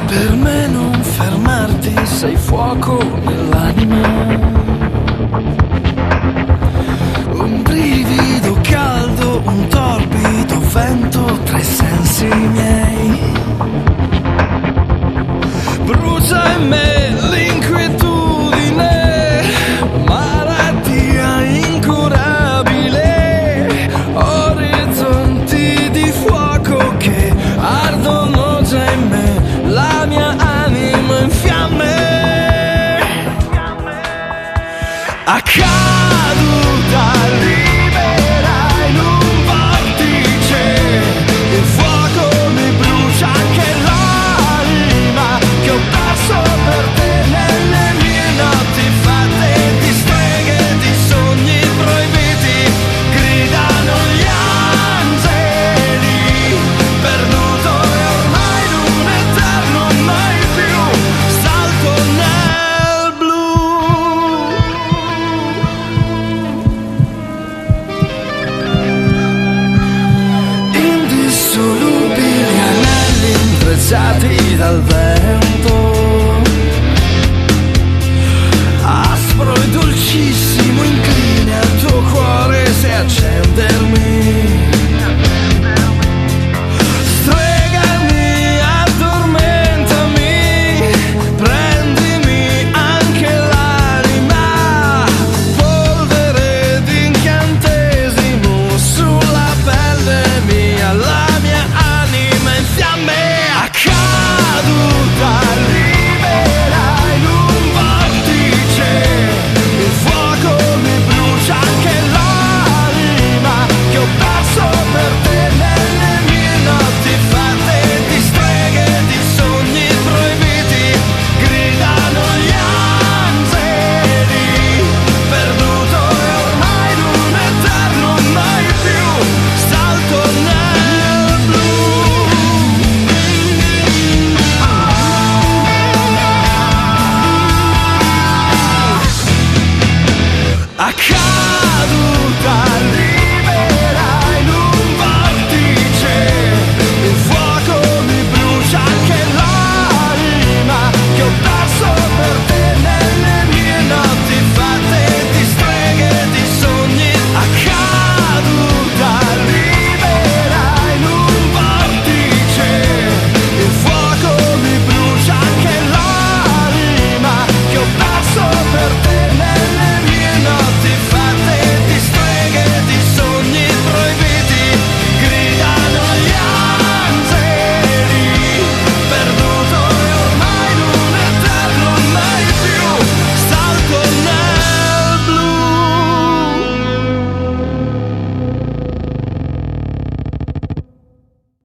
Per me non fermarti, sei fuoco nell'anima. Un brivido caldo, un torbido vento tra i sensi miei. Brucia in me l'inquietudine, malattia incurabile. Orizzonti di fuoco che ardono già in me, la mia anima in fiamme. Caduta libera in un vortice, il fuoco mi brucia anche l'anima che ho perso per te nelle mie notti fatte di streghe, di sogni proibiti. Gridano gli angeli, perduto e ormai in un eterno mai più salto nel blu. Indissolubili anelli intrecciati dal vento, aspro e dolcissimo, incline al tuo cuore se accendermi.